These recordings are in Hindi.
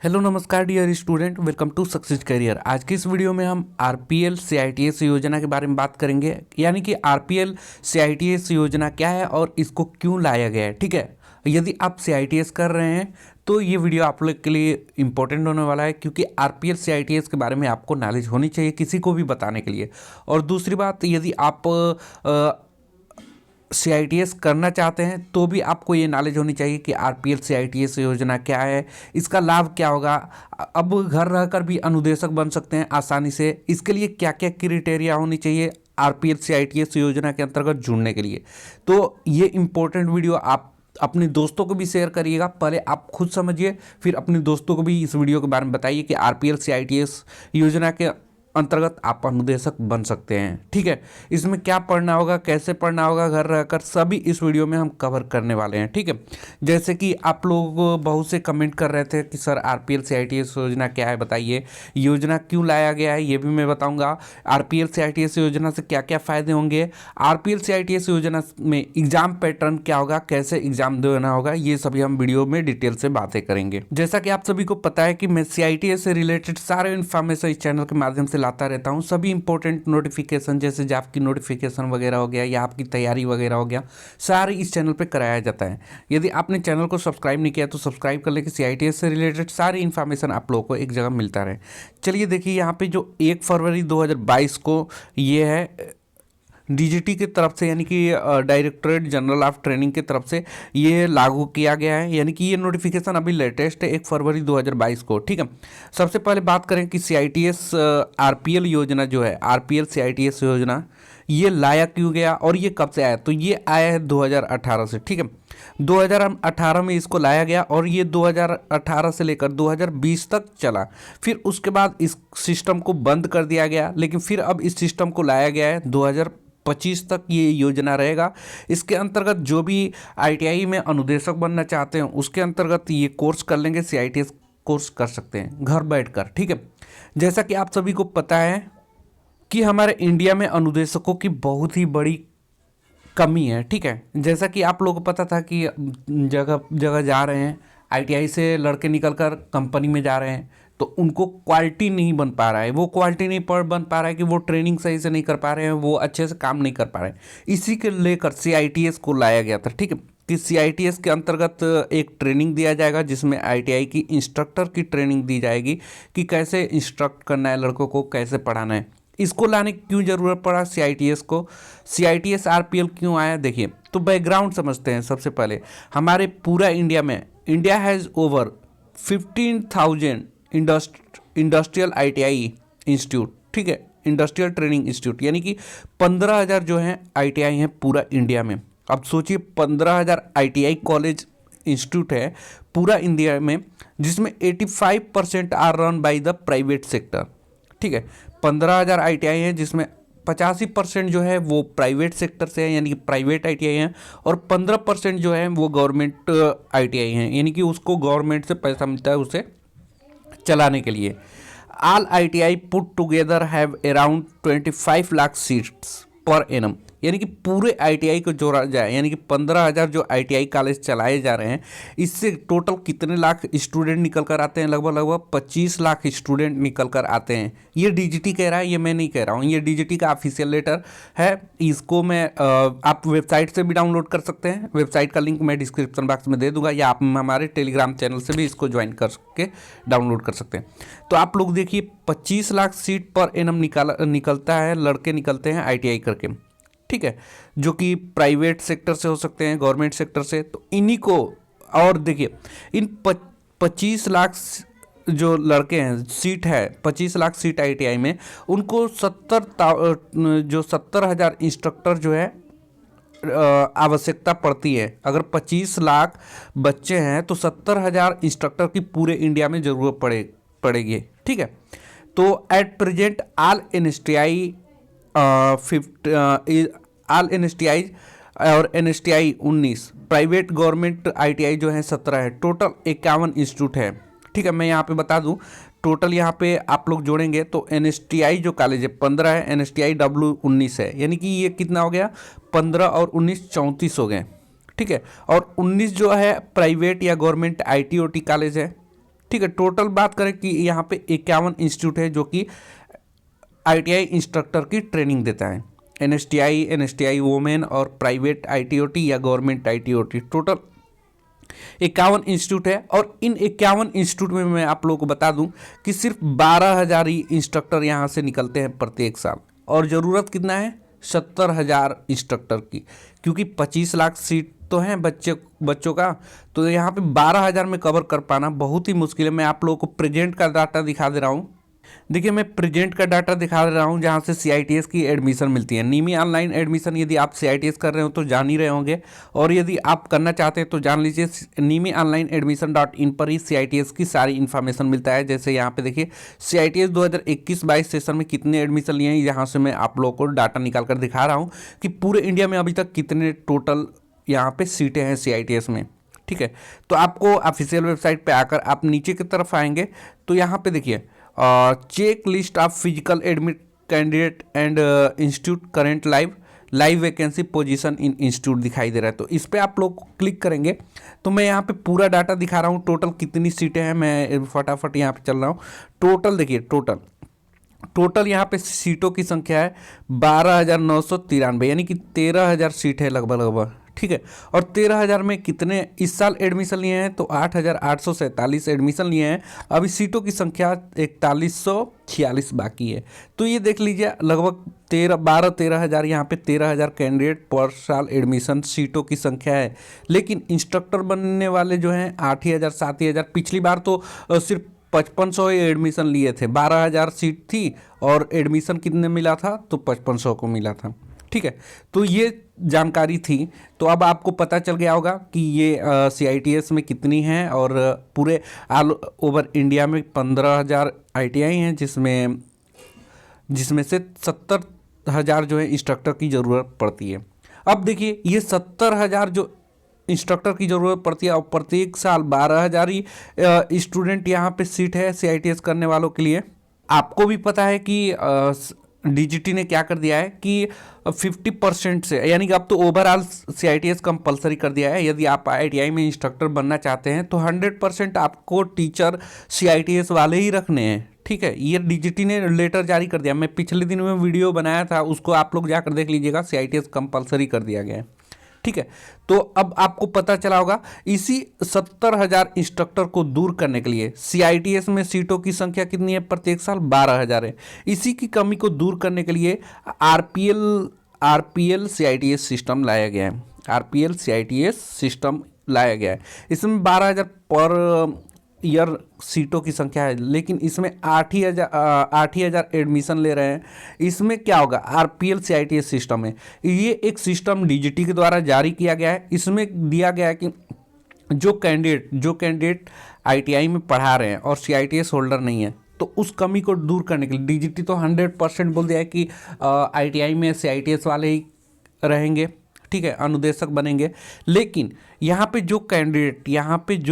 हेलो नमस्कार dear student, welcome to success career. आज की इस वीडियो में हम आरपीएल सीआईटीएस योजना के बारे में बात करेंगे, यानी कि आरपीएल सीआईटीएस योजना क्या है और इसको क्यों लाया गया है। ठीक है, यदि आप सीआईटीएस कर रहे हैं तो ये वीडियो आप लोग के लिए इंपॉर्टेंट होने वाला है, क्योंकि आरपीएल सीआईटीएस के बारे में आपको नॉलेज होनी चाहिए किसी को भी बताने के लिए। और दूसरी बात, यदि आप सीआईटीएस करना चाहते हैं तो भी आपको ये नॉलेज होनी चाहिए कि आरपीएल सीआईटीएस योजना क्या है, इसका लाभ क्या होगा। अब घर रहकर भी अनुदेशक बन सकते हैं आसानी से। इसके लिए क्या क्या क्राइटेरिया होनी चाहिए आरपीएल सीआईटीएस योजना के अंतर्गत जुड़ने के लिए। तो ये इंपॉर्टेंट वीडियो आप अपने दोस्तों को भी शेयर करिएगा। पहले आप खुद समझिए, फिर अपने दोस्तों को भी इस वीडियो के बारे में बताइए कि आरपीएल सीआईटीएस योजना के अंतर्गत आप अनुदेशक बन सकते हैं। ठीक है, इसमें क्या पढ़ना होगा, कैसे पढ़ना होगा, घर रहकर सभी इस वीडियो में हम कवर करने वाले हैं। ठीक है, जैसे कि आप लोग बहुत से कमेंट कर रहे थे कि सर आरपीएल सीआईटीएस योजना क्या है, बताइए योजना क्यों लाया गया है, ये भी मैं बताऊंगा। आरपीएल सीआईटीएस योजना से क्या क्या फ़ायदे होंगे, आरपीएल सीआईटीएस योजना में एग्जाम पैटर्न क्या होगा, कैसे एग्जाम देना होगा, ये सभी हम वीडियो में डिटेल से बातें करेंगे। जैसा कि आप सभी को पता है कि मैं सीआईटीएस से रिलेटेड सारे इन्फॉर्मेशन इस चैनल के माध्यम से लाता रहता हूं। सभी इंपॉर्टेंट नोटिफिकेशन जैसे जॉब की नोटिफिकेशन वगैरह हो गया या आपकी तैयारी वगैरह हो गया, सारे इस चैनल पे कराया जाता है। यदि आपने चैनल को सब्सक्राइब नहीं किया तो सब्सक्राइब कर ले कि सीआईटीएस से रिलेटेड सारी इन्फॉर्मेशन आप लोगों को एक जगह मिलता रहे। चलिए देखिए, यहाँ पे जो 1 फरवरी 2022 को ये है डीजीटी की तरफ से, यानी कि डायरेक्टरेट जनरल ऑफ ट्रेनिंग की तरफ से ये लागू किया गया है, यानी कि ये नोटिफिकेशन अभी लेटेस्ट है 1 फरवरी 2022 को। ठीक है, सबसे पहले बात करें कि सीआईटीएस आरपीएल योजना जो है, आरपीएल सीआईटीएस योजना ये लाया क्यों गया और ये कब से आया। तो ये आया है 2018 से। ठीक है, 2018 में इसको लाया गया और ये 2018 से लेकर 2020 तक चला। फिर उसके बाद इस सिस्टम को बंद कर दिया गया, लेकिन फिर अब इस सिस्टम को लाया गया है 2025 तक ये योजना रहेगा। इसके अंतर्गत जो भी आईटीआई में अनुदेशक बनना चाहते हैं उसके अंतर्गत ये कोर्स कर लेंगे, सीआईटीएस कोर्स कर सकते हैं घर बैठकर। ठीक है, जैसा कि आप सभी को पता है कि हमारे इंडिया में अनुदेशकों की बहुत ही बड़ी कमी है। ठीक है, जैसा कि आप लोगों को पता था कि जगह जगह जा रहे हैं, आईटीआई से लड़के निकलकर कंपनी में जा रहे हैं तो उनको क्वालिटी नहीं बन पा रहा है। वो क्वालिटी नहीं बन पा रहा है कि वो ट्रेनिंग सही से नहीं कर पा रहे हैं, वो अच्छे से काम नहीं कर पा रहे हैं। इसी के लेकर सीआईटीएस को लाया गया था। ठीक है, कि सीआईटीएस के अंतर्गत एक ट्रेनिंग दिया जाएगा जिसमें आईटीआई की इंस्ट्रक्टर की ट्रेनिंग दी जाएगी कि कैसे इंस्ट्रक्ट करना है लड़कों को, कैसे पढ़ाना है। इसको लाने की क्यों ज़रूरत पड़ा सीआईटीएस को, सीआईटीएस आरपीएल क्यों आया, देखिए तो बैकग्राउंड समझते हैं। सबसे पहले हमारे पूरा इंडिया में, India has over 15,000 industrial ITI institute. ठीक है, इंडस्ट्रियल ट्रेनिंग इंस्टीट्यूट, यानी कि 15,000 जो हैं आईटीआई हैं पूरा इंडिया में। अब सोचिए 15,000 आईटीआई कॉलेज इंस्टीट्यूट है पूरा इंडिया में, जिसमें 85% are run by the private sector. ठीक है, 15,000 आईटीआई हैं जिसमें 85% जो है वो प्राइवेट सेक्टर से है, यानी कि प्राइवेट आईटीआई हैं, और 15% जो है वो गवर्नमेंट आईटीआई हैं, यानी कि उसको गवर्नमेंट से पैसा मिलता है उसे चलाने के लिए। All ITI put together have around 25 lakh seats per annum, यानी कि पूरे आईटीआई को जोड़ा जाए, यानी कि 15,000 जो आईटीआई कॉलेज चलाए जा रहे हैं, इससे टोटल कितने लाख स्टूडेंट निकल कर आते हैं, लगभग 25 लाख स्टूडेंट निकल कर आते हैं। ये डीजीटी कह रहा है, ये मैं नहीं कह रहा हूँ, ये डीजीटी का ऑफिशियल लेटर है। इसको मैं आप वेबसाइट से भी डाउनलोड कर सकते हैं, वेबसाइट का लिंक मैं डिस्क्रिप्शन बॉक्स में दे दूंगा, या आप हमारे टेलीग्राम चैनल से भी इसको ज्वाइन करके डाउनलोड कर सकते हैं। तो आप लोग देखिए 25 लाख सीट पर एनम निकलता है, लड़के निकलते हैं आईटीआई करके। ठीक है, जो कि प्राइवेट सेक्टर से हो सकते हैं, गवर्नमेंट सेक्टर से। तो इन्हीं को, और देखिए इन 25 लाख जो लड़के हैं, सीट है 25 लाख सीट आईटीआई में, उनको 70,000 इंस्ट्रक्टर जो है आवश्यकता पड़ती है। अगर 25 लाख बच्चे हैं तो 70,000 इंस्ट्रक्टर की पूरे इंडिया में ज़रूरत पड़ेगी। ठीक है, तो at present all NSTI all NSTI और एनएसटीआई 19, प्राइवेट गवर्नमेंट आईटीआई जो है 17 है, टोटल 51 इंस्टीट्यूट है। ठीक है, मैं यहाँ पे बता दूँ टोटल यहाँ पे आप लोग जोड़ेंगे तो एनएसटीआई जो कॉलेज है 15 है, एनएसटीआई डब्ल्यू 19 है, यानी कि ये कितना हो गया 15 और 19 34 हो गए। ठीक है, और 19 जो है प्राइवेट या गवर्नमेंट आईटी ओटी कॉलेज है। ठीक है, टोटल बात करें कि यहाँ पे 51 इंस्टीट्यूट है जो कि ITI इंस्ट्रक्टर की ट्रेनिंग देता है। NSTI वोमेन और प्राइवेट ITOT या गवर्नमेंट ITOT, टोटल 51 इंस्टीट्यूट है। और इन 51 इंस्टीट्यूट में मैं आप लोगों को बता दूं कि सिर्फ 12,000 ही इंस्ट्रक्टर यहाँ से निकलते हैं प्रत्येक साल, और ज़रूरत कितना है 70,000 इंस्ट्रक्टर की, क्योंकि 25 लाख सीट तो हैं बच्चों का, तो यहाँ पे 12,000 में कवर कर पाना बहुत ही मुश्किल है। मैं आप लोगों को प्रेजेंट का डाटा दिखा दे रहा हूँ। देखिए, मैं प्रेजेंट का डाटा दिखा रहा हूँ जहाँ से CITS की एडमिशन मिलती है। नीमी ऑनलाइन एडमिशन यदि आप CITS कर रहे हो तो जान ही रहे होंगे, और यदि आप करना चाहते हैं तो जान लीजिए नीमी ऑनलाइन एडमिशन.in पर ही CITS की सारी इन्फॉर्मेशन मिलता है। जैसे यहाँ पे देखिए CITS 2021-22 सेशन में कितने एडमिशन लिए हैं, यहाँ से मैं आप लोगों को डाटा निकाल कर दिखा रहा हूँ कि पूरे इंडिया में अभी तक कितने टोटल यहाँ पे सीटें हैं CITS में। ठीक है, तो आपको ऑफिशियल वेबसाइट पे आकर आप नीचे की तरफ आएंगे तो यहाँ पे देखिए check list of physical admit candidate and institute current live vacancy position in institute दिखाई दे रहा है। तो इस पर आप लोग क्लिक करेंगे तो मैं यहाँ पे पूरा डाटा दिखा रहा हूँ, टोटल कितनी सीटें हैं। मैं फटाफट यहाँ पे चल रहा हूँ। टोटल देखिए, टोटल यहाँ पे सीटों की संख्या है 12,993, यानी कि 13,000 सीट है लगभग। ठीक है, और 13,000 में कितने इस साल एडमिशन लिए हैं, तो 8,847 एडमिशन लिए हैं। अभी सीटों की संख्या 4146 बाकी है। तो ये देख लीजिए लगभग 13,000 यहाँ पे 13,000 कैंडिडेट पर साल एडमिशन सीटों की संख्या है। लेकिन इंस्ट्रक्टर बनने वाले जो हैं 8,000 7,000, पिछली बार तो सिर्फ 5500 एडमिशन लिए थे। 12,000 सीट थी और एडमिशन कितने मिला था, तो 5500 को मिला था। ठीक है, तो ये जानकारी थी। तो अब आपको पता चल गया होगा कि ये CITS में कितनी हैं, और पूरे ऑल ओवर इंडिया में 15,000 ITI हैं, जिसमें से 70,000 जो है इंस्ट्रक्टर की ज़रूरत पड़ती है। अब देखिए, ये 70,000 जो इंस्ट्रक्टर की ज़रूरत पड़ती है और प्रत्येक साल 12,000 ही स्टूडेंट यहाँ पे सीट है CITS करने वालों के लिए। आपको भी पता है कि DGT ने क्या कर दिया है कि 50% से, यानी कि अब तो ओवरऑल CITS कंपलसरी कर दिया है। यदि आप ITI में इंस्ट्रक्टर बनना चाहते हैं तो 100% आपको टीचर CITS वाले ही रखने हैं। ठीक है, ये DGT ने लेटर जारी कर दिया। मैं पिछले दिन में वीडियो बनाया था, उसको आप लोग जाकर देख लीजिएगा। CITS कंपलसरी कर दिया गया है। ठीक है, तो अब आपको पता चला होगा इसी 70,000 इंस्ट्रक्टर को दूर करने के लिए CITS में सीटों की संख्या कितनी है, प्रत्येक साल 12,000 है। इसी की कमी को दूर करने के लिए RPL CITS सिस्टम लाया गया है। RPL CITS सिस्टम लाया गया है। इसमें 12,000 पर ईयर सीटों की संख्या है, लेकिन इसमें 8,000 एडमिशन ले रहे हैं। इसमें क्या होगा, RPL CITS सिस्टम है। ये एक सिस्टम DGT के द्वारा जारी किया गया है। इसमें दिया गया है कि जो कैंडिडेट ITI में पढ़ा रहे हैं और CITS होल्डर नहीं है, तो उस कमी को दूर करने के लिए DGT तो 100% बोल दिया है कि ITI में CITS वाले ही रहेंगे। ठीक है, अनुदेशक बनेंगे। लेकिन यहाँ पे जो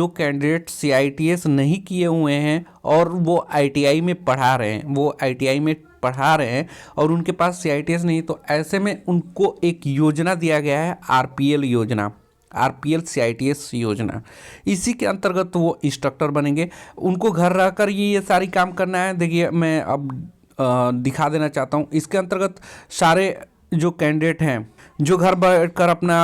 कैंडिडेट CITS नहीं किए हुए हैं और वो ITI में पढ़ा रहे हैं, और उनके पास CITS नहीं, तो ऐसे में उनको एक योजना दिया गया है, RPL CITS योजना। इसी के अंतर्गत वो इंस्ट्रक्टर बनेंगे। उनको घर रहकर ये सारी काम करना है। देखिए, मैं अब दिखा देना चाहता हूँ। इसके अंतर्गत सारे जो कैंडिडेट हैं जो घर बैठकर अपना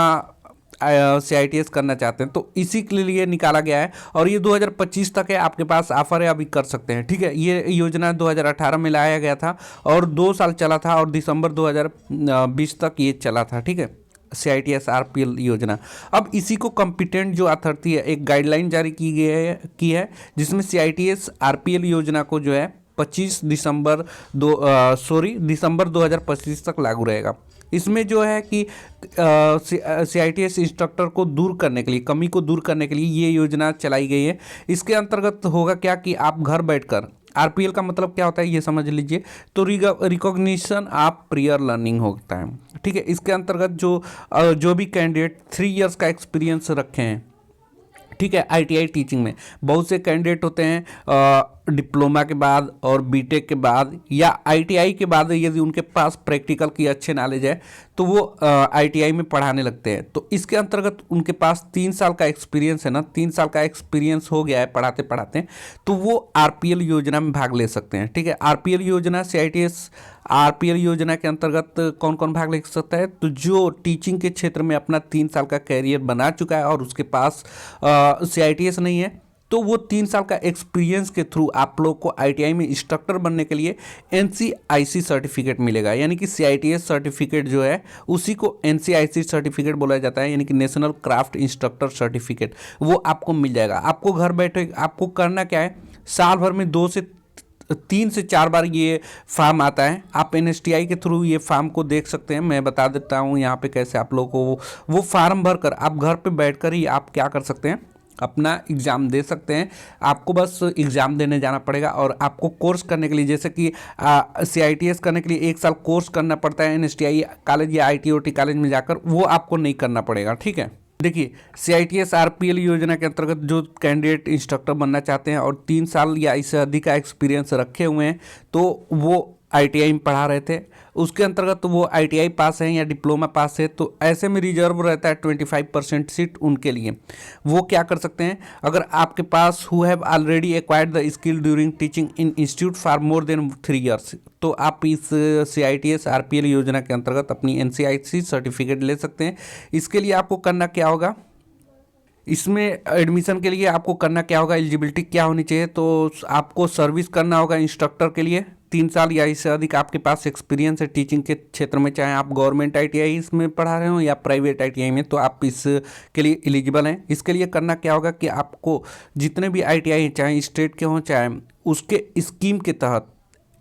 CITS करना चाहते हैं, तो इसी के लिए निकाला गया है। और ये 2025 तक है, आपके पास ऑफर है, अभी कर सकते हैं। ठीक है, ये योजना 2018 में लाया गया था और 2 साल चला था, और दिसंबर 2020 तक ये चला था। ठीक है, CITS RPL योजना। अब इसी को कॉम्पिटेंट जो अथॉरिटी है, एक गाइडलाइन जारी की है जिसमें CITS RPL योजना को जो है 25 दिसंबर 2025 तक लागू रहेगा। इसमें जो है कि CITS इंस्ट्रक्टर को दूर करने के लिए, कमी को दूर करने के लिए ये योजना चलाई गई है। इसके अंतर्गत होगा क्या कि आप घर बैठकर, RPL का मतलब क्या होता है ये समझ लीजिए, तो रिकॉग्निशन ऑफ प्रियर लर्निंग होता है। ठीक है, इसके अंतर्गत जो भी कैंडिडेट 3 इयर्स का एक्सपीरियंस रखे हैं, ठीक है, ITI टीचिंग में बहुत से कैंडिडेट होते हैं डिप्लोमा के बाद और बीटेक के बाद या आईटीआई के बाद यदि उनके पास प्रैक्टिकल की अच्छे नॉलेज है तो वो आईटीआई में पढ़ाने लगते हैं। तो इसके अंतर्गत उनके पास 3 साल का एक्सपीरियंस है ना, 3 साल का एक्सपीरियंस हो गया है पढ़ाते पढ़ाते, तो वो आरपीएल योजना में भाग ले सकते हैं। ठीक है, आरपीएल योजना सीआईटीएस आरपीएल योजना के अंतर्गत कौन कौन भाग ले सकता है? तो जो टीचिंग के क्षेत्र में अपना 3 साल का कैरियर बना चुका है और उसके पास सीआईटीएस नहीं है, तो वो 3 साल का एक्सपीरियंस के थ्रू आप लोग को आईटीआई में इंस्ट्रक्टर बनने के लिए एनसीआईसी सर्टिफिकेट मिलेगा। यानी कि सीआईटीएस सर्टिफिकेट जो है उसी को एनसीआईसी सर्टिफिकेट बोला जाता है, यानी कि नेशनल क्राफ्ट इंस्ट्रक्टर सर्टिफिकेट, वो आपको मिल जाएगा। आपको घर बैठे आपको करना क्या है, साल भर में 3 से 4 बार ये फॉर्म आता है। आप एनएसटीआई के थ्रू ये फॉर्म को देख सकते हैं। मैं बता देता हूँ यहाँ पे कैसे आप लोगों को वो फॉर्म भर कर आप घर पे बैठकर ही आप क्या कर सकते हैं, अपना एग्ज़ाम दे सकते हैं। आपको बस एग्ज़ाम देने जाना पड़ेगा और आपको कोर्स करने के लिए, जैसे कि सीआईटीएस करने के लिए 1 साल कोर्स करना पड़ता है एनएसटीआई कॉलेज या आईटीओटी कॉलेज में जाकर, वो आपको नहीं करना पड़ेगा। ठीक है, देखिए सीआईटीएस आरपीएल योजना के अंतर्गत जो कैंडिडेट इंस्ट्रक्टर बनना चाहते हैं और 3 साल या इससे अधिक का एक्सपीरियंस रखे हुए हैं, तो वो आईटीआई में पढ़ा रहे थे, उसके अंतर्गत तो वो आईटीआई पास है या डिप्लोमा पास है, तो ऐसे में रिजर्व रहता है 25% सीट उनके लिए। वो क्या कर सकते हैं, अगर आपके पास who have already acquired the skill during teaching in institute for more than 3 years, तो आप इस सीआईटीएस आरपीएल योजना के अंतर्गत अपनी एनसीआईसी सर्टिफिकेट ले सकते हैं। इसके लिए आपको करना क्या होगा, इसमें एडमिशन के लिए आपको करना क्या होगा, एलिजिबिलिटी क्या होनी चाहिए, तो आपको सर्विस करना होगा इंस्ट्रक्टर के लिए 3 साल या इससे अधिक आपके पास एक्सपीरियंस है टीचिंग के क्षेत्र में, चाहे आप गवर्नमेंट आईटीआई इसमें पढ़ा रहे हो या प्राइवेट आईटीआई में, तो आप इसके लिए एलिजिबल हैं। इसके लिए करना क्या होगा कि आपको जितने भी आईटीआई चाहे स्टेट के हों चाहे उसके स्कीम के तहत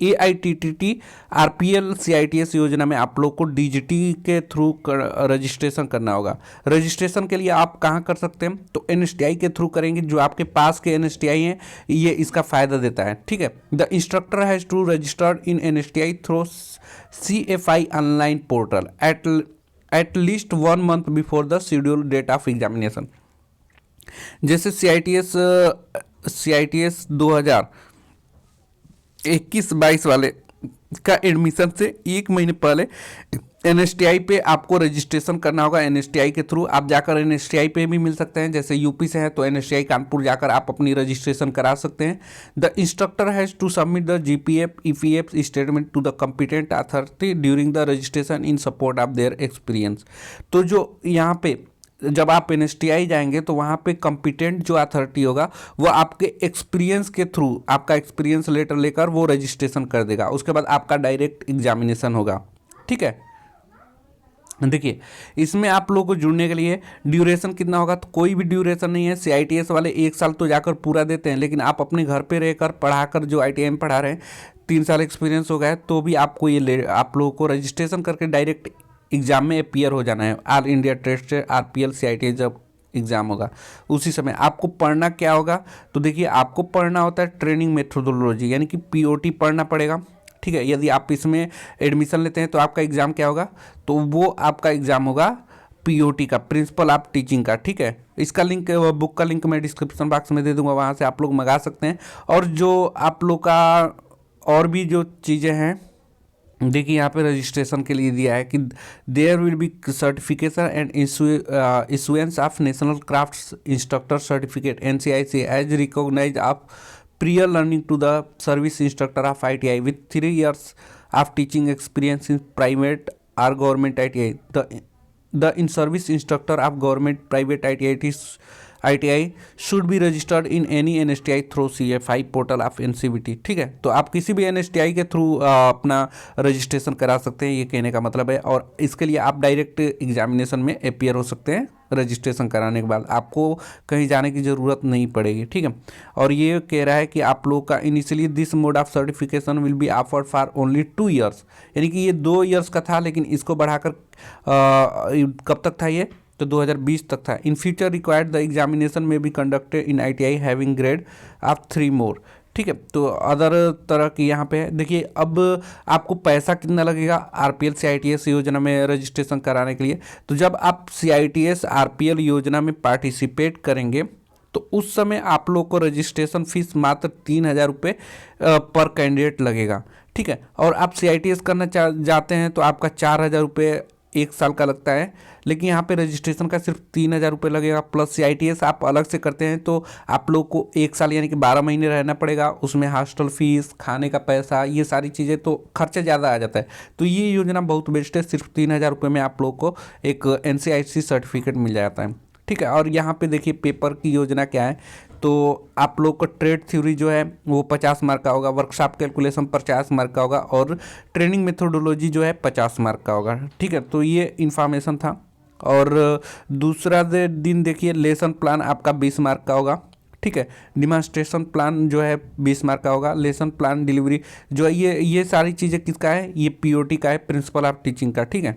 एआईटीटीटी आरपीएल सीआईटीएस योजना में आप लोग को डीजीटी के थ्रू रजिस्ट्रेशन करना होगा। रजिस्ट्रेशन के लिए आप कहाँ कर सकते हैं, तो एनएसटीआई के थ्रू करेंगे। जो आपके पास के एनएसटीआई हैं ये इसका फ़ायदा देता है। ठीक है, the instructor has to registered in NSTI through CFI online portal at least 1 month before the schedule date of examination. जैसे सीआईटीएस 2021-22 वाले का एडमिशन से 1 महीने पहले एनएसटीआई पे आपको रजिस्ट्रेशन करना होगा। एनएसटीआई के थ्रू आप जाकर एनएसटीआई पे भी मिल सकते हैं, जैसे यूपी से है तो एनएसटीआई कानपुर जाकर आप अपनी रजिस्ट्रेशन करा सकते हैं। The instructor has to submit the GPF EPF statement to the competent authority during the registration in support of their experience. तो जो यहाँ पे जब आप एनएसटीआई जाएंगे तो वहाँ पे कॉम्पिटेंट जो अथॉरिटी होगा वो आपके एक्सपीरियंस के थ्रू आपका एक्सपीरियंस लेटर लेकर वो रजिस्ट्रेशन कर देगा। उसके बाद आपका डायरेक्ट एग्जामिनेशन होगा। ठीक है, देखिए इसमें आप लोगों को जुड़ने के लिए ड्यूरेशन कितना होगा, तो कोई भी ड्यूरेशन नहीं है। सीआईटीएस वाले 1 साल तो जाकर पूरा देते हैं, लेकिन आप अपने घर पे रहकर पढ़ाकर जो आईटीआई में पढ़ा रहे हैं 3 साल एक्सपीरियंस हो गया है तो भी आपको ये आप लोगों को रजिस्ट्रेशन करके डायरेक्ट एग्जाम में अपीयर हो जाना है। All India test RPL CITS जब एग्जाम होगा उसी समय आपको पढ़ना क्या होगा, तो देखिए आपको पढ़ना होता है ट्रेनिंग मेथोडोलॉजी, यानी कि पीओटी पढ़ना पड़ेगा। ठीक है, यदि आप इसमें एडमिशन लेते हैं तो आपका एग्ज़ाम क्या होगा, तो वो आपका एग्ज़ाम होगा पीओटी का, प्रिंसिपल ऑफ टीचिंग का। ठीक है, इसका लिंक बुक का लिंक मैं डिस्क्रिप्शन बॉक्स में दे दूंगा, वहाँ से आप लोग मंगा सकते हैं। और जो आप लोग का और भी जो चीज़ें हैं देखिए यहाँ पे रजिस्ट्रेशन के लिए दिया है कि there will be certification and issuance of national crafts instructor certificate NCIC as recognise of prior learning to the service instructor of ITI with 3 years of teaching experience in private or government ITI. The in-service instructor of government private ITI should be registered in any NSTI through CFI portal of NCVT। ठीक है, तो आप किसी भी NSTI के थ्रू अपना रजिस्ट्रेशन करा सकते हैं, ये कहने का मतलब है। और इसके लिए आप डायरेक्ट एग्जामिनेशन में अपीयर हो सकते हैं रजिस्ट्रेशन कराने के बाद, आपको कहीं जाने की ज़रूरत नहीं पड़ेगी। ठीक है, और ये कह रहा है कि आप लोग का initially this mode of certification will be offered for only 2 years, यानी कि ये 2 ईयर्स का था, लेकिन इसको बढ़ाकर कब तक था, ये तो 2020 तक था। In future required the examination में be conducted in ITI having grade of 3 more. ठीक है, तो अदर तरह की यहाँ पे है। देखिए अब आपको पैसा कितना लगेगा आरपीएल सीआईटीएस योजना में रजिस्ट्रेशन कराने के लिए, तो जब आप सीआईटीएस आरपीएल योजना में पार्टिसिपेट करेंगे तो उस समय आप लोग को रजिस्ट्रेशन फीस मात्र 3,000 रुपये पर कैंडिडेट लगेगा। ठीक है, और आप CITS करना जाते हैं तो आपका 4,000 रुपये 1 साल का लगता है, लेकिन यहाँ पे रजिस्ट्रेशन का सिर्फ 3,000 रुपये लगेगा। प्लस CITS आप अलग से करते हैं तो आप लोग को 1 साल यानी कि 12 महीने रहना पड़ेगा, उसमें हॉस्टल फीस, खाने का पैसा, ये सारी चीज़ें, तो खर्चा ज़्यादा आ जाता है। तो ये योजना बहुत बेस्ट है, सिर्फ 3,000 रुपये में आप लोग को एक NCIC सर्टिफिकेट मिल जाता है। ठीक है, और यहाँ पे देखिए पेपर की योजना क्या है, तो आप लोग को ट्रेड थ्योरी जो है वो 50 मार्क का होगा, वर्कशॉप कैलकुलेशन 50 मार्क का होगा, और ट्रेनिंग मेथोडोलॉजी जो है 50 मार्क का होगा। ठीक है, तो ये इन्फॉर्मेशन था। और दूसरा दिन देखिए लेसन प्लान आपका 20 मार्क का होगा। ठीक है, डिमॉन्स्ट्रेशन प्लान जो है 20 मार्क का होगा। लेसन प्लान डिलीवरी जो है ये सारी चीज़ें किसका है, ये POT का है, प्रिंसिपल ऑफ टीचिंग का। ठीक है,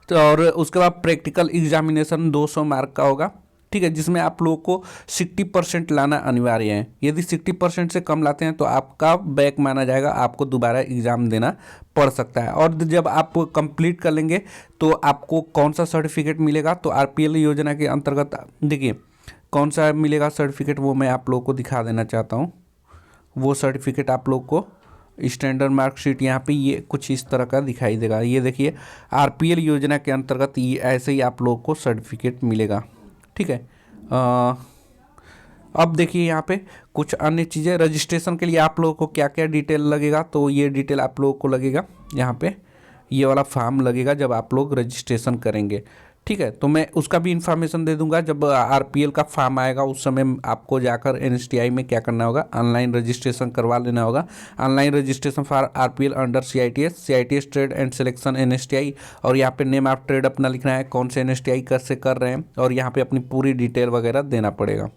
तो और उसके बाद प्रैक्टिकल एग्जामिनेशन 200 मार्क का होगा। ठीक है, जिसमें आप लोगों को 60% लाना अनिवार्य है। यदि 60% से कम लाते हैं तो आपका बैक माना जाएगा, आपको दोबारा एग्ज़ाम देना पड़ सकता है। और जब आप कंप्लीट कर लेंगे तो आपको कौन सा सर्टिफिकेट मिलेगा, तो RPL योजना के अंतर्गत देखिए कौन सा मिलेगा सर्टिफिकेट, वो मैं आप लोगों को दिखा देना चाहता हूँ। वो सर्टिफिकेट आप लोग को स्टैंडर्ड मार्कशीट यहाँ पे ये कुछ इस तरह का दिखाई देगा। ये देखिए RPL योजना के अंतर्गत ये ऐसे ही आप लोग को सर्टिफिकेट मिलेगा। ठीक है, अब देखिए यहाँ पे कुछ अन्य चीज़ें, रजिस्ट्रेशन के लिए आप लोगों को क्या क्या डिटेल लगेगा, तो ये डिटेल आप लोगों को लगेगा यहाँ पे, ये वाला फॉर्म लगेगा जब आप लोग रजिस्ट्रेशन करेंगे। ठीक है, तो मैं उसका भी इंफॉर्मेशन दे दूंगा। जब RPL का फॉर्म आएगा उस समय आपको जाकर NSTI में क्या करना होगा, ऑनलाइन रजिस्ट्रेशन करवा लेना होगा। Online registration for RPL under CITS trade and selection NSTI, और यहाँ पे नेम ऑफ ट्रेड अपना लिखना है, कौन से NSTI कैसे कर रहे हैं, और यहाँ पे अपनी पूरी डिटेल वगैरह देना पड़ेगा।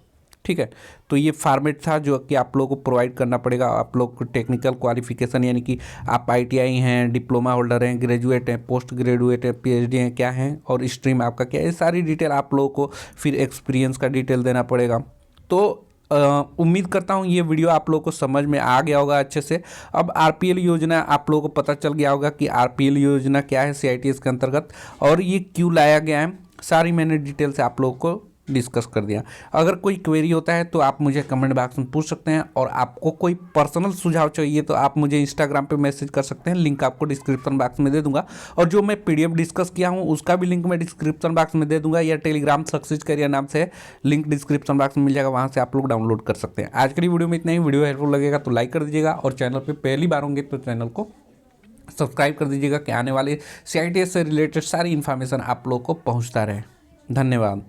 ठीक है, तो ये फॉर्मेट था जो कि आप लोगों को प्रोवाइड करना पड़ेगा। आप लोग को टेक्निकल क्वालिफिकेशन यानी कि आप ITI हैं, डिप्लोमा होल्डर हैं, ग्रेजुएट हैं, पोस्ट ग्रेजुएट हैं, PhD हैं, क्या हैं, और स्ट्रीम आपका क्या है, ये सारी डिटेल आप लोगों को, फिर एक्सपीरियंस का डिटेल देना पड़ेगा। तो उम्मीद करता हूँ ये वीडियो आप लोगों को समझ में आ गया होगा अच्छे से। अब RPL योजना आप लोगों को पता चल गया होगा कि RPL योजना क्या है CITS के अंतर्गत, और ये क्यों लाया गया है, सारी मैंने डिटेल से आप लोगों को डिस्कस कर दिया। अगर कोई क्वेरी होता है तो आप मुझे कमेंट बॉक्स में पूछ सकते हैं, और आपको कोई पर्सनल सुझाव चाहिए तो आप मुझे इंस्टाग्राम पे मैसेज कर सकते हैं, लिंक आपको डिस्क्रिप्शन बॉक्स में दे दूंगा। और जो मैं PDF डिस्कस किया हूँ उसका भी लिंक मैं डिस्क्रिप्शन बॉक्स में दे दूंगा, या टेलीग्राम सक्सेस करियर नाम से लिंक डिस्क्रिप्शन बॉक्स में मिल जाएगा, वहाँ से आप लोग डाउनलोड कर सकते हैं। आज की वीडियो में इतना ही। वीडियो हेल्पफुल लगेगा तो लाइक कर दीजिएगा, और चैनल पर पहली बार होंगे तो चैनल को सब्सक्राइब कर दीजिएगा कि आने वाले CITS से रिलेटेड सारी इन्फॉर्मेशन आप लोग को पहुँचता रहे। धन्यवाद।